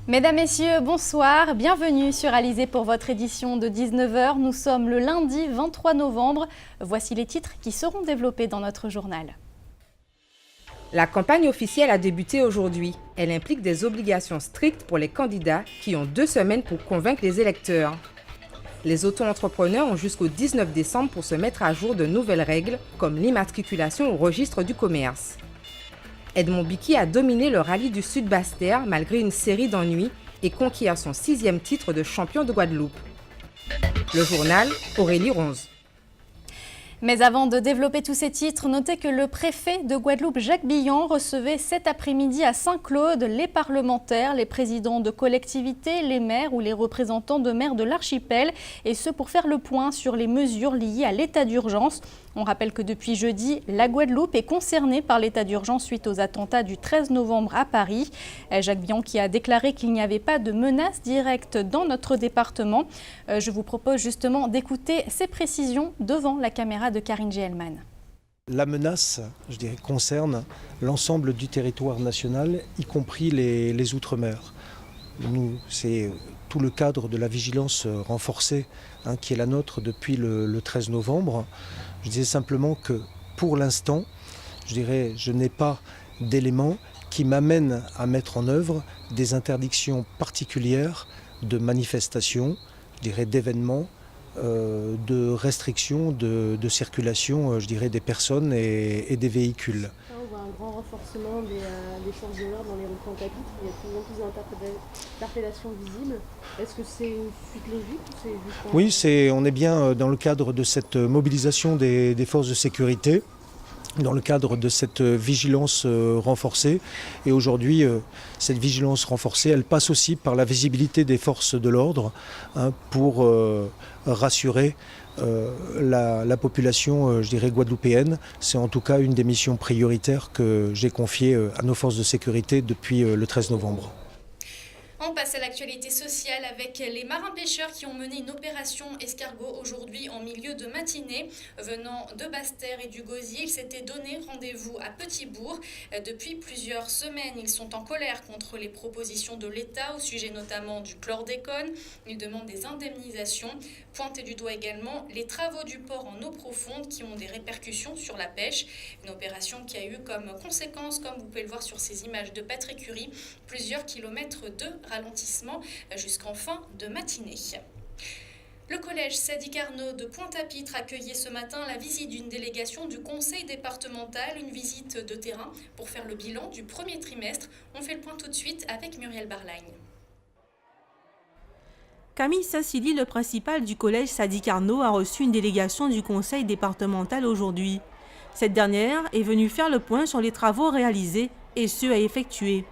Mesdames, Messieurs, bonsoir. Bienvenue sur Alizé pour votre édition de 19h. Nous sommes le lundi 23 novembre. Voici les titres qui seront développés dans notre journal. La campagne officielle a débuté aujourd'hui. Elle implique des obligations strictes pour les candidats qui ont 2 semaines pour convaincre les électeurs. Les auto-entrepreneurs ont jusqu'au 19 décembre pour se mettre à jour de nouvelles règles, comme l'immatriculation au registre du commerce. Edmond Biki a dominé le rallye du Sud Basse-Terre malgré une série d'ennuis et conquiert son 6e titre de champion de Guadeloupe. Le journal, Aurélie Ronze. Mais avant de développer tous ces titres, notez que le préfet de Guadeloupe, Jacques Billon, recevait cet après-midi à Saint-Claude les parlementaires, les présidents de collectivités, les maires ou les représentants de maires de l'archipel, et ce pour faire le point sur les mesures liées à l'état d'urgence. On rappelle que depuis jeudi, la Guadeloupe est concernée par l'état d'urgence suite aux attentats du 13 novembre à Paris. Jacques Billon qui a déclaré qu'il n'y avait pas de menace directe dans notre département. Je vous propose justement d'écouter ces précisions devant la caméra de Karine Gelman. La menace, je dirais, concerne l'ensemble du territoire national, y compris les Outre-mer. C'est tout le cadre de la vigilance renforcée qui est la nôtre depuis le 13 novembre. Je disais simplement que pour l'instant, je n'ai pas d'éléments qui m'amènent à mettre en œuvre des interdictions particulières de manifestations, d'événements, de restrictions de circulation, des personnes et des véhicules. On voit un grand renforcement des forces de l'ordre dans les rues Pointe-à-Pitre. Il y a de plus en plus d'interpellations visibles. Est-ce que c'est une suite logique ou c'est juste Oui, on est bien dans le cadre de cette mobilisation des forces de sécurité, dans le cadre de cette vigilance renforcée. Et aujourd'hui, cette vigilance renforcée, elle passe aussi par la visibilité des forces de l'ordre pour rassurer la population, guadeloupéenne. C'est en tout cas une des missions prioritaires que j'ai confiées à nos forces de sécurité depuis le 13 novembre. On passe à l'actualité sociale avec les marins-pêcheurs qui ont mené une opération escargot aujourd'hui en milieu de matinée. Venant de Basse-Terre et du Gosier, ils s'étaient donné rendez-vous à Petit-Bourg. Depuis plusieurs semaines, ils sont en colère contre les propositions de l'État au sujet notamment du chlordécone. Ils demandent des indemnisations. Pointés du doigt également les travaux du port en eau profonde qui ont des répercussions sur la pêche. Une opération qui a eu comme conséquence, comme vous pouvez le voir sur ces images de Patrick Curie, plusieurs kilomètres de ralentissement jusqu'en fin de matinée. Le collège Sadi Carnot de Pointe-à-Pitre accueillait ce matin la visite d'une délégation du conseil départemental, une visite de terrain pour faire le bilan du premier trimestre. On fait le point tout de suite avec Muriel Barlagne. Camille Sassili, le principal du collège Sadi Carnot, a reçu une délégation du conseil départemental aujourd'hui. Cette dernière est venue faire le point sur les travaux réalisés et ceux à effectuer.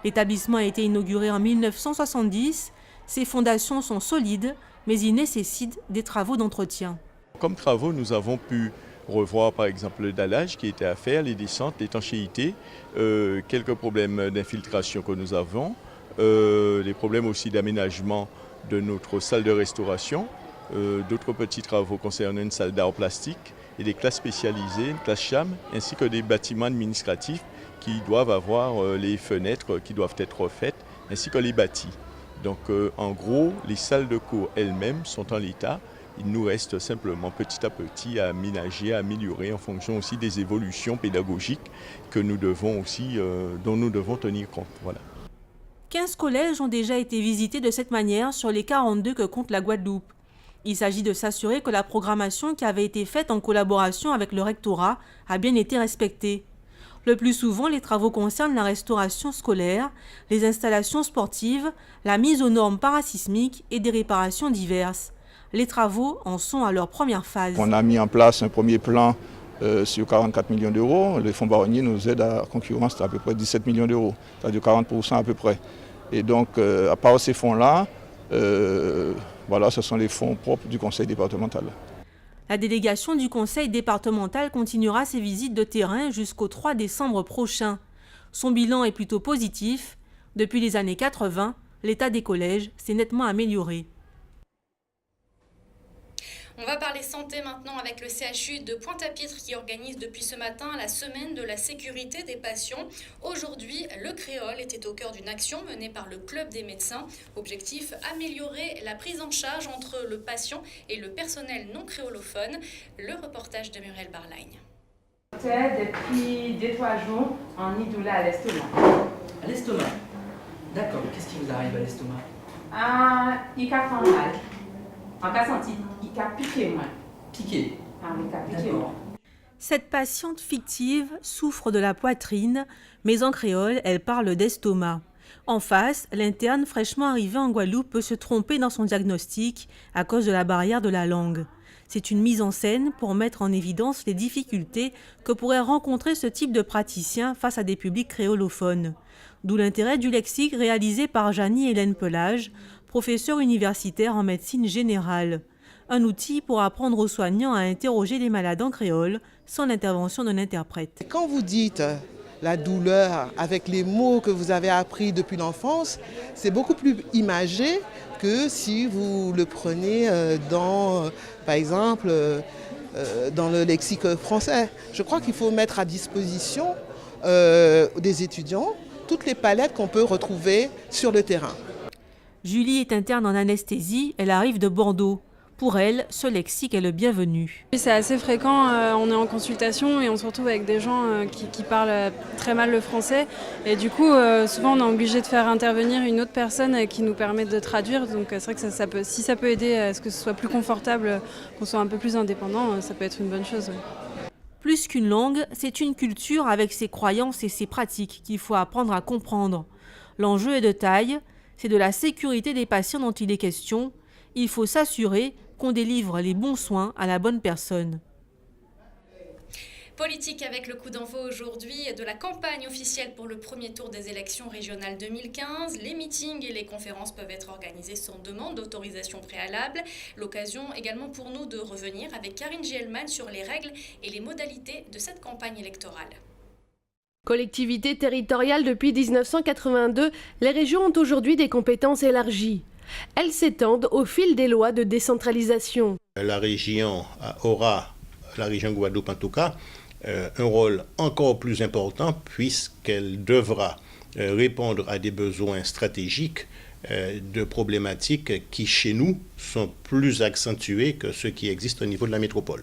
L'établissement a été inauguré en 1970. Ses fondations sont solides, mais il nécessite des travaux d'entretien. Comme travaux, nous avons pu revoir par exemple le dallage qui était à faire, les descentes, l'étanchéité, quelques problèmes d'infiltration que nous avons, les problèmes aussi d'aménagement de notre salle de restauration, d'autres petits travaux concernant une salle d'art plastique et des classes spécialisées, une classe CHAM, ainsi que des bâtiments administratifs qui doivent avoir les fenêtres qui doivent être refaites, ainsi que les bâtis. Donc en gros, les salles de cours elles-mêmes sont en l'état. Il nous reste simplement petit à petit à aménager, à améliorer en fonction aussi des évolutions pédagogiques que nous devons aussi, dont nous devons tenir compte. Voilà. 15 collèges ont déjà été visités de cette manière sur les 42 que compte la Guadeloupe. Il s'agit de s'assurer que la programmation qui avait été faite en collaboration avec le rectorat a bien été respectée. Le plus souvent, les travaux concernent la restauration scolaire, les installations sportives, la mise aux normes parasismiques et des réparations diverses. Les travaux en sont à leur première phase. On a mis en place un premier plan sur 44 millions d'euros. Le fonds baronnier nous aide à concurrence à peu près 17 millions d'euros, c'est-à-dire 40% à peu près. Et donc, à part ces fonds-là, ce sont les fonds propres du conseil départemental. La délégation du conseil départemental continuera ses visites de terrain jusqu'au 3 décembre prochain. Son bilan est plutôt positif. Depuis les années 80, l'état des collèges s'est nettement amélioré. On va parler santé maintenant avec le CHU de Pointe-à-Pitre qui organise depuis ce matin la semaine de la sécurité des patients. Aujourd'hui, le créole était au cœur d'une action menée par le Club des médecins. Objectif, améliorer la prise en charge entre le patient et le personnel non créolophone. Le reportage de Muriel Barlagne. Depuis 2-3 jours, on y douleur à l'estomac. À l'estomac? D'accord, qu'est-ce qui vous arrive à l'estomac? Il a fait mal. On a senti, il a piqué moi. Piqué? Il a piqué moi. Cette patiente fictive souffre de la poitrine, mais en créole, elle parle d'estomac. En face, l'interne fraîchement arrivé en Guadeloupe peut se tromper dans son diagnostic à cause de la barrière de la langue. C'est une mise en scène pour mettre en évidence les difficultés que pourrait rencontrer ce type de praticien face à des publics créolophones. D'où l'intérêt du lexique réalisé par Janie-Hélène Pelage, professeure universitaire en médecine générale. Un outil pour apprendre aux soignants à interroger les malades en créole sans l'intervention d'un interprète. Quand vous dites la douleur avec les mots que vous avez appris depuis l'enfance, c'est beaucoup plus imagé que si vous le prenez dans, par exemple, dans le lexique français. Je crois qu'il faut mettre à disposition des étudiants toutes les palettes qu'on peut retrouver sur le terrain. Julie est interne en anesthésie, elle arrive de Bordeaux. Pour elle, ce lexique est le bienvenu. C'est assez fréquent, on est en consultation et on se retrouve avec des gens qui parlent très mal le français. Et du coup, souvent on est obligé de faire intervenir une autre personne qui nous permet de traduire. Donc c'est vrai que si ça peut aider à ce que ce soit plus confortable, qu'on soit un peu plus indépendant, ça peut être une bonne chose. Plus qu'une langue, c'est une culture avec ses croyances et ses pratiques qu'il faut apprendre à comprendre. L'enjeu est de taille, c'est de la sécurité des patients dont il est question. Il faut s'assurer qu'on délivre les bons soins à la bonne personne. Politique avec le coup d'envoi aujourd'hui de la campagne officielle pour le premier tour des élections régionales 2015. Les meetings et les conférences peuvent être organisés sans demande d'autorisation préalable. L'occasion également pour nous de revenir avec Karine Gielman sur les règles et les modalités de cette campagne électorale. Collectivité territoriale depuis 1982, les régions ont aujourd'hui des compétences élargies. Elles s'étendent au fil des lois de décentralisation. La région aura, la région Guadeloupe en tout cas, un rôle encore plus important puisqu'elle devra répondre à des besoins stratégiques de problématiques qui chez nous sont plus accentuées que ceux qui existent au niveau de la métropole.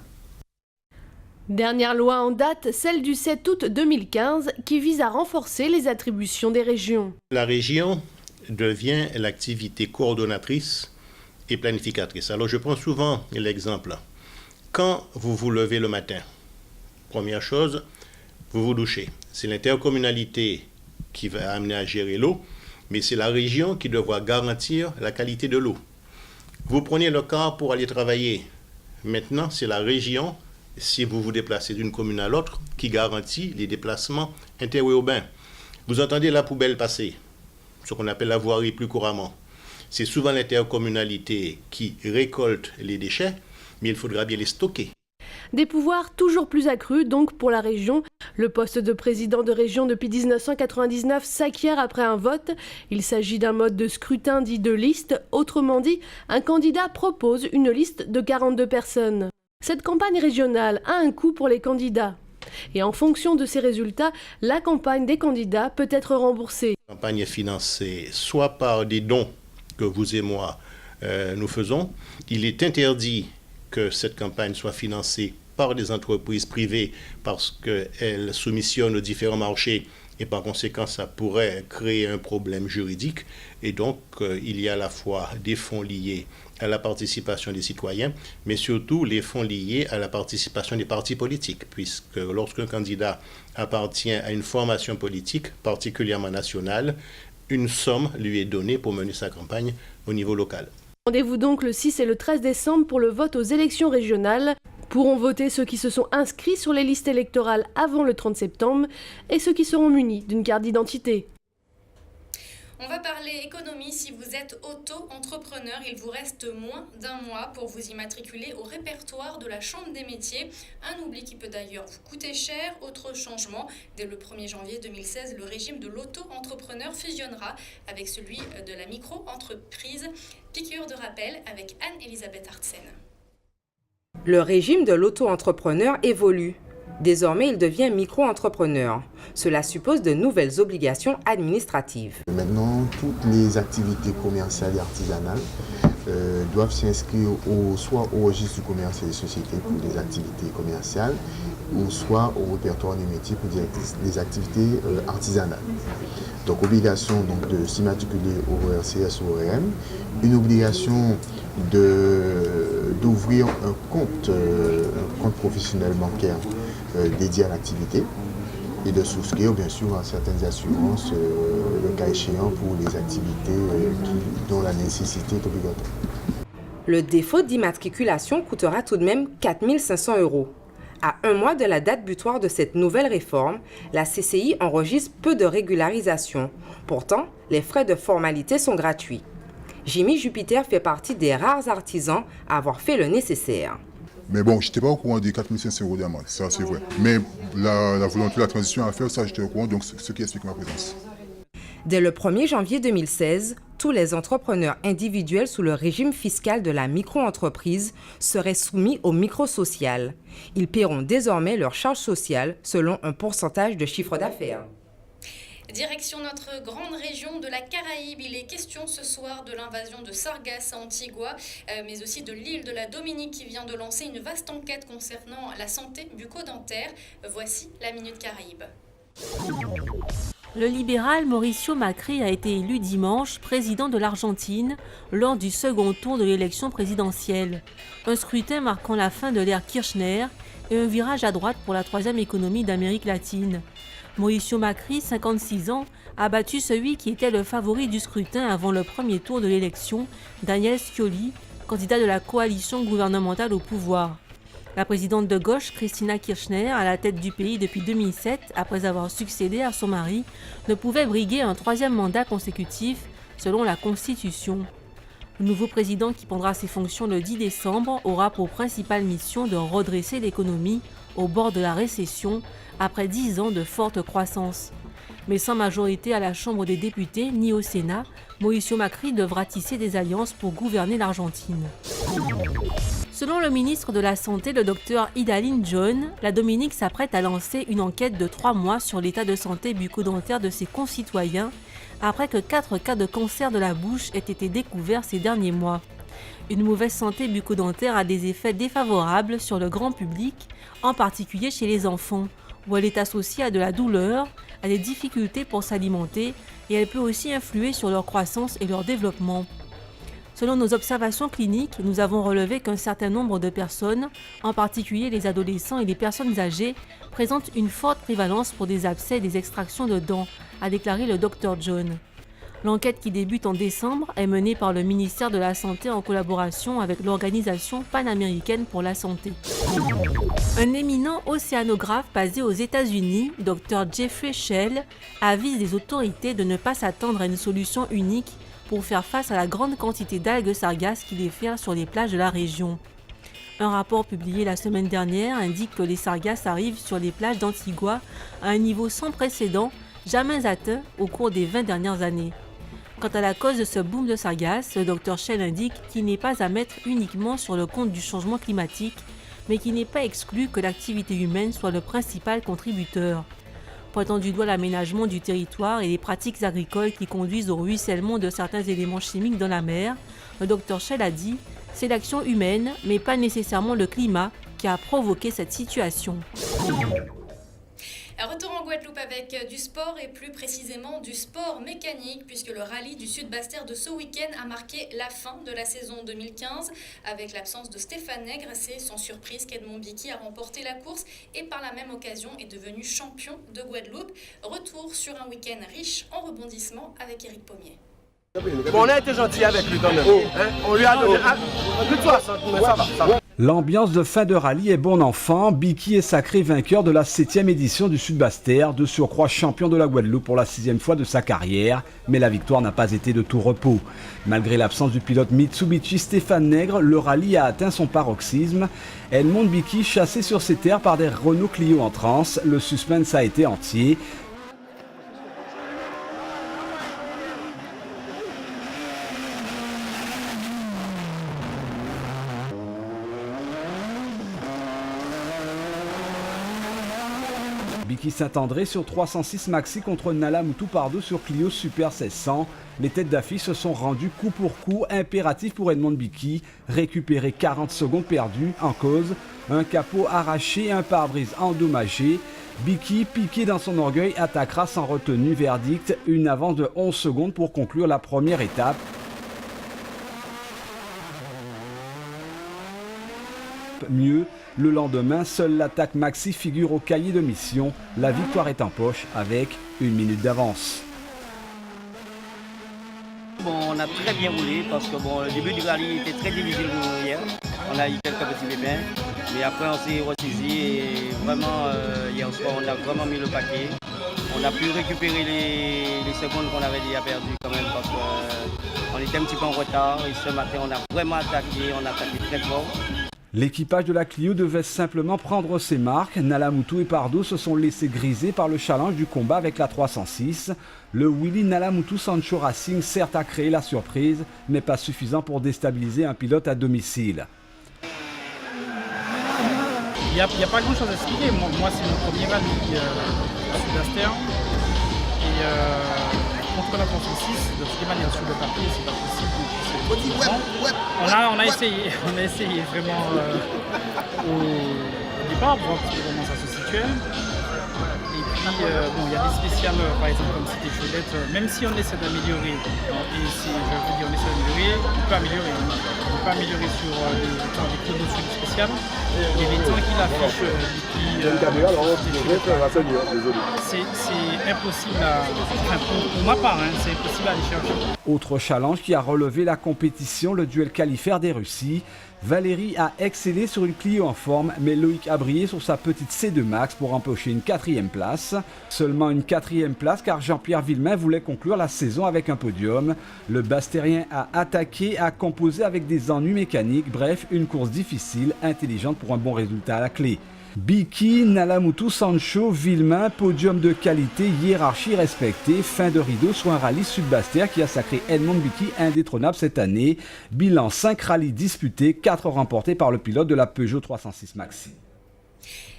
Dernière loi en date, celle du 7 août 2015, qui vise à renforcer les attributions des régions. La région devient l'activité coordonnatrice et planificatrice. Alors je prends souvent l'exemple. Quand vous vous levez le matin, première chose, vous vous douchez. C'est l'intercommunalité qui va amener à gérer l'eau, mais c'est la région qui devra garantir la qualité de l'eau. Vous prenez le car pour aller travailler. Maintenant, c'est la région, si vous vous déplacez d'une commune à l'autre, qui garantit les déplacements interurbains. Vous entendez la poubelle passer, ce qu'on appelle la voirie plus couramment. C'est souvent l'intercommunalité qui récolte les déchets, mais il faudra bien les stocker. Des pouvoirs toujours plus accrus donc pour la région. Le poste de président de région depuis 1999 s'acquiert après un vote. Il s'agit d'un mode de scrutin dit de liste. Autrement dit, un candidat propose une liste de 42 personnes. Cette campagne régionale a un coût pour les candidats. Et en fonction de ces résultats, la campagne des candidats peut être remboursée. La campagne est financée soit par des dons que vous et moi nous faisons. Il est interdit que cette campagne soit financée par des entreprises privées parce qu'elles soumissionnent aux différents marchés et par conséquent ça pourrait créer un problème juridique. Et donc il y a à la fois des fonds liés à la participation des citoyens, mais surtout les fonds liés à la participation des partis politiques, puisque lorsqu'un candidat appartient à une formation politique, particulièrement nationale, une somme lui est donnée pour mener sa campagne au niveau local. Rendez-vous donc le 6 et le 13 décembre pour le vote aux élections régionales. Pourront voter ceux qui se sont inscrits sur les listes électorales avant le 30 septembre et ceux qui seront munis d'une carte d'identité. On va parler économie. Si vous êtes auto-entrepreneur, il vous reste moins d'un mois pour vous immatriculer au répertoire de la Chambre des métiers. Un oubli qui peut d'ailleurs vous coûter cher. Autre changement, dès le 1er janvier 2016, le régime de l'auto-entrepreneur fusionnera avec celui de la micro-entreprise. Piqûre de rappel avec Anne-Elisabeth Artsen. Le régime de l'auto-entrepreneur évolue. Désormais, il devient micro-entrepreneur. Cela suppose de nouvelles obligations administratives. Maintenant, toutes les activités commerciales et artisanales doivent s'inscrire soit au registre du commerce et des sociétés pour des activités commerciales, ou soit au répertoire des métiers pour des activités artisanales. Donc, obligation donc, de s'immatriculer au RCS ou au ORM, une obligation d'ouvrir un compte professionnel bancaire dédié à l'activité et de souscrire bien sûr à certaines assurances, le cas échéant pour les activités dont la nécessité est obligatoire. Le défaut d'immatriculation coûtera tout de même 4 500 €. À un mois de la date butoir de cette nouvelle réforme, la CCI enregistre peu de régularisation. Pourtant, les frais de formalité sont gratuits. Jimmy Jupiter fait partie des rares artisans à avoir fait le nécessaire. Mais bon, je n'étais pas au courant des 4 500 € d'amende, ça c'est vrai. Mais la volonté de la transition à faire, ça j'étais au courant, donc ce qui explique ma présence. Dès le 1er janvier 2016, tous les entrepreneurs individuels sous le régime fiscal de la micro-entreprise seraient soumis au micro-social. Ils paieront désormais leurs charges sociales selon un pourcentage de chiffre d'affaires. Direction notre grande région de la Caraïbe. Il est question ce soir de l'invasion de Sargasses à Antigua, mais aussi de l'île de la Dominique qui vient de lancer une vaste enquête concernant la santé bucco-dentaire. Voici la Minute Caraïbe. Le libéral Mauricio Macri a été élu dimanche président de l'Argentine lors du second tour de l'élection présidentielle. Un scrutin marquant la fin de l'ère Kirchner et un virage à droite pour la troisième économie d'Amérique latine. Mauricio Macri, 56 ans, a battu celui qui était le favori du scrutin avant le premier tour de l'élection, Daniel Scioli, candidat de la coalition gouvernementale au pouvoir. La présidente de gauche, Cristina Kirchner, à la tête du pays depuis 2007, après avoir succédé à son mari, ne pouvait briguer un troisième mandat consécutif, selon la Constitution. Le nouveau président qui prendra ses fonctions le 10 décembre aura pour principale mission de redresser l'économie au bord de la récession après 10 ans de forte croissance. Mais sans majorité à la Chambre des députés ni au Sénat, Mauricio Macri devra tisser des alliances pour gouverner l'Argentine. Selon le ministre de la Santé, le docteur Idaline John, la Dominique s'apprête à lancer une enquête de 3 mois sur l'état de santé bucco-dentaire de ses concitoyens après que 4 cas de cancer de la bouche aient été découverts ces derniers mois. Une mauvaise santé bucco-dentaire a des effets défavorables sur le grand public, en particulier chez les enfants, où elle est associée à de la douleur, à des difficultés pour s'alimenter et elle peut aussi influer sur leur croissance et leur développement. Selon nos observations cliniques, nous avons relevé qu'un certain nombre de personnes, en particulier les adolescents et les personnes âgées, présentent une forte prévalence pour des abcès et des extractions de dents, a déclaré le Dr John. L'enquête qui débute en décembre est menée par le ministère de la Santé en collaboration avec l'Organisation panaméricaine pour la santé. Un éminent océanographe basé aux États-Unis, Dr Jeffrey Shell, avise les autorités de ne pas s'attendre à une solution unique pour faire face à la grande quantité d'algues sargasses qui déferlent sur les plages de la région. Un rapport publié la semaine dernière indique que les sargasses arrivent sur les plages d'Antigua à un niveau sans précédent, jamais atteint au cours des 20 dernières années. Quant à la cause de ce boom de sargasses, le Dr Shell indique qu'il n'est pas à mettre uniquement sur le compte du changement climatique, mais qu'il n'est pas exclu que l'activité humaine soit le principal contributeur. Pointant du doigt l'aménagement du territoire et les pratiques agricoles qui conduisent au ruissellement de certains éléments chimiques dans la mer, le Dr Shell a dit « C'est l'action humaine, mais pas nécessairement le climat, qui a provoqué cette situation ». Retour en Guadeloupe avec du sport et plus précisément du sport mécanique puisque le rallye du Sud-Bastère de ce week-end a marqué la fin de la saison 2015 avec l'absence de Stéphane Nègre. C'est sans surprise qu'Edmond Bicky a remporté la course et par la même occasion est devenu champion de Guadeloupe. Retour sur un week-end riche en rebondissements avec Éric Pommier. Bon, on a été gentil avec lui quand même. Hein? On lui a donné plus de 60, mais ça va. L'ambiance de fin de rallye est bon enfant. Bicky est sacré vainqueur de la 7e édition du Sud-Bastère, de surcroît champion de la Guadeloupe pour la 6e fois de sa carrière. Mais la victoire n'a pas été de tout repos. Malgré l'absence du pilote Mitsubishi Stéphane Nègre, le rallye a atteint son paroxysme. Edmond Bicky chassé sur ses terres par des Renault Clio en transe. Le suspense a été entier. Biki Saint-André sur 306 maxi contre Nala Moutou-Pardo sur Clio Super 1600. Les têtes d'affiche se sont rendues coup pour coup, impératif pour Edmond Biki, récupérer 40 secondes perdues en cause, un capot arraché, un pare-brise endommagé. Biki, piqué dans son orgueil, attaquera sans retenue, verdict, une avance de 11 secondes pour conclure la première étape. Mieux, le lendemain, seule l'attaque maxi figure au cahier de mission. La victoire est en poche avec 1 minute d'avance. Bon, on a très bien roulé parce que bon, le début du rallye était très difficile hier. On a eu quelques petits pépins, mais après on s'est ressaisi et vraiment hier soir on a vraiment mis le paquet. On a pu récupérer les secondes qu'on avait déjà perdues quand même parce qu'on était un petit peu en retard et ce matin on a vraiment attaqué, on a attaqué très fort. L'équipage de la Clio devait simplement prendre ses marques. Nala Moutou et Pardo se sont laissés griser par le challenge du combat avec la 306. Le Willy Nala Moutou Sancho Racing certes a créé la surprise, mais pas suffisant pour déstabiliser un pilote à domicile. Il n'y a pas grand chose à expliquer. Moi c'est mon premier rallye Sud-Aster. Et contre la 306, de toutes les manières sur le papier, c'est pas possible. On a essayé vraiment au départ pour voir comment ça se situait. Et puis bon, il y a des spéciales, par exemple comme Cité Chaudette, même si on essaie d'améliorer, et si je veux dire on essaie d'améliorer, on peut améliorer sur les temps des chronos sur le spécial. Et les temps qu'il affiche c'est impossible pour ma part, c'est impossible à aller chercher. Autre challenge qui a relevé la compétition, le duel qualifère des Russies. Valérie a excellé sur une Clio en forme, mais Loïc a brillé sur sa petite C2 Max pour empocher une 4e place. Seulement une 4e place car Jean-Pierre Villemain voulait conclure la saison avec un podium. Le Bastérien a attaqué, a composé avec des ennuis mécaniques, bref, une course difficile, intelligente pour un bon résultat à la clé. Biki, Nala Moutou, Sancho, Villemain, podium de qualité, hiérarchie respectée, fin de rideau sur un rallye Sud-Bastère qui a sacré Edmond Biki indétrônable cette année. Bilan 5 rallyes disputés, 4 remportés par le pilote de la Peugeot 306 Maxi.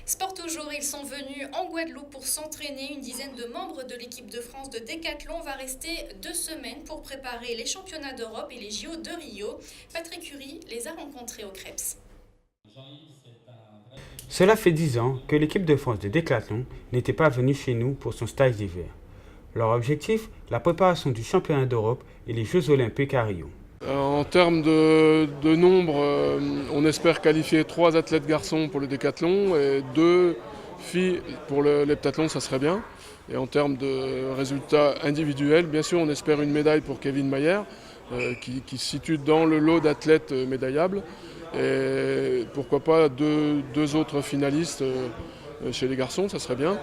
Sport toujours, ils sont venus en Guadeloupe pour s'entraîner. Une dizaine de membres de l'équipe de France de décathlon va rester 2 semaines pour préparer les championnats d'Europe et les JO de Rio. Patrick Curie les a rencontrés au Krebs. Cela fait 10 ans que l'équipe de France de décathlon n'était pas venue chez nous pour son stage d'hiver. Leur objectif, la préparation du championnat d'Europe et les Jeux olympiques à Rio. En termes de nombre, on espère qualifier 3 athlètes garçons pour le décathlon et 2 filles pour l'heptathlon, ça serait bien. Et en termes de résultats individuels, bien sûr, on espère une médaille pour Kevin Mayer, qui se situe dans le lot d'athlètes médaillables. Et pourquoi pas deux autres finalistes chez les garçons, ça serait bien.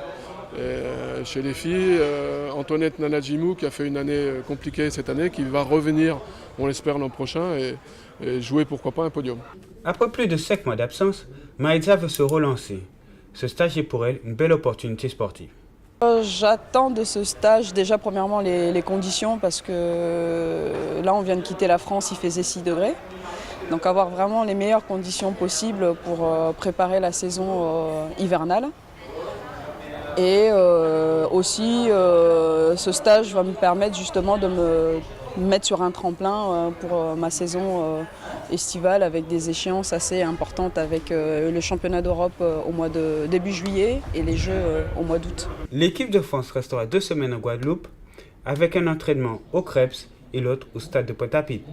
Et chez les filles, Antoinette Nanajimou qui a fait une année compliquée cette année, qui va revenir, on l'espère, l'an prochain et jouer pourquoi pas un podium. Après plus de 5 mois d'absence, Maïza veut se relancer. Ce stage est pour elle une belle opportunité sportive. J'attends de ce stage déjà premièrement les conditions parce que là on vient de quitter la France, il faisait 6 degrés. Donc avoir vraiment les meilleures conditions possibles pour préparer la saison hivernale. Et aussi ce stage va me permettre justement de me mettre sur un tremplin pour ma saison estivale avec des échéances assez importantes avec le championnat d'Europe au mois de début juillet et les Jeux au mois d'août. L'équipe de France restera 2 semaines en Guadeloupe avec un entraînement au Krebs et l'autre au stade de Pointe-à-Pitre.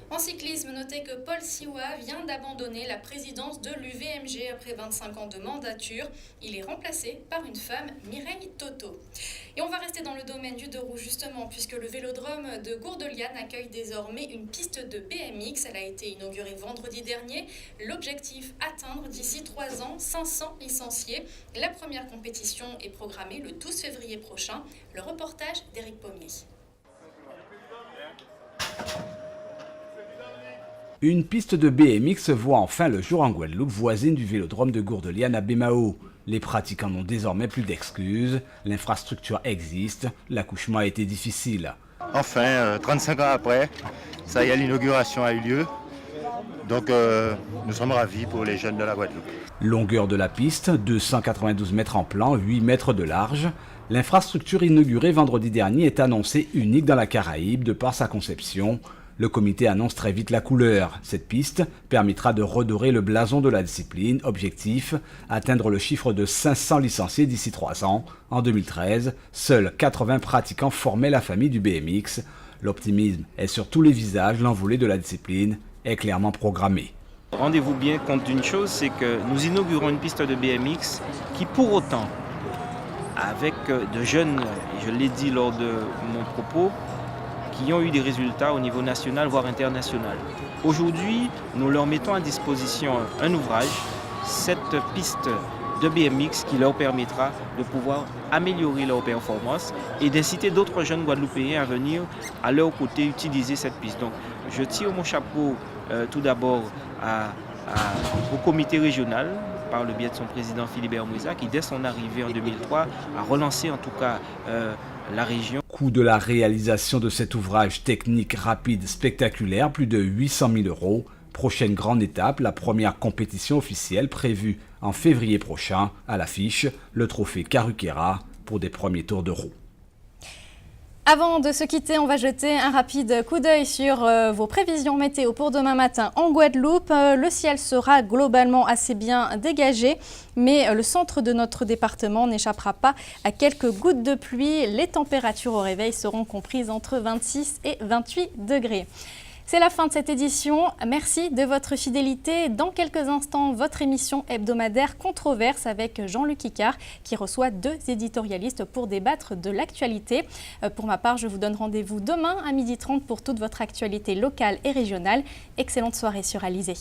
En cyclisme, notez que Paul Siwa vient d'abandonner la présidence de l'UVMG après 25 ans de mandature. Il est remplacé par une femme, Mireille Toto. Et on va rester dans le domaine du 2 roues justement, puisque le vélodrome de Gourdeliane accueille désormais une piste de BMX. Elle a été inaugurée vendredi dernier. L'objectif, atteindre d'ici 3 ans 500 licenciés. La première compétition est programmée le 12 février prochain. Le reportage d'Éric Pommier. Une piste de BMX voit enfin le jour en Guadeloupe, voisine du vélodrome de Gourdeliane à Bémao. Les pratiquants n'ont désormais plus d'excuses, l'infrastructure existe, l'accouchement a été difficile. Enfin, 35 ans après, ça y est, l'inauguration a eu lieu. Donc nous sommes ravis pour les jeunes de la Guadeloupe. Longueur de la piste, 292 mètres en plan, 8 mètres de large. L'infrastructure inaugurée vendredi dernier est annoncée unique dans la Caraïbe de par sa conception. Le comité annonce très vite la couleur. Cette piste permettra de redorer le blason de la discipline. Objectif, atteindre le chiffre de 500 licenciés d'ici 3 ans. En 2013, seuls 80 pratiquants formaient la famille du BMX. L'optimisme est sur tous les visages, l'envolée de la discipline est clairement programmée. Rendez-vous bien compte d'une chose, c'est que nous inaugurons une piste de BMX qui pour autant, avec de jeunes, je l'ai dit lors de mon propos, qui ont eu des résultats au niveau national, voire international. Aujourd'hui, nous leur mettons à disposition un ouvrage, cette piste de BMX qui leur permettra de pouvoir améliorer leur performance et d'inciter d'autres jeunes Guadeloupéens à venir à leur côté utiliser cette piste. Donc, je tire mon chapeau tout d'abord au comité régional, par le biais de son président Philibert Mouisa, qui dès son arrivée en 2003 a relancé en tout cas la région. Coût de la réalisation de cet ouvrage technique, rapide, spectaculaire, plus de 800 000 €. Prochaine grande étape, la première compétition officielle prévue en février prochain. À l'affiche, le trophée Karukéra pour des premiers tours de roue. Avant de se quitter, on va jeter un rapide coup d'œil sur vos prévisions météo pour demain matin en Guadeloupe. Le ciel sera globalement assez bien dégagé, mais le centre de notre département n'échappera pas à quelques gouttes de pluie. Les températures au réveil seront comprises entre 26 et 28 degrés. C'est la fin de cette édition. Merci de votre fidélité. Dans quelques instants, votre émission hebdomadaire Controverse avec Jean-Luc Icard qui reçoit 2 éditorialistes pour débattre de l'actualité. Pour ma part, je vous donne rendez-vous demain à 12h30 pour toute votre actualité locale et régionale. Excellente soirée sur Alizé.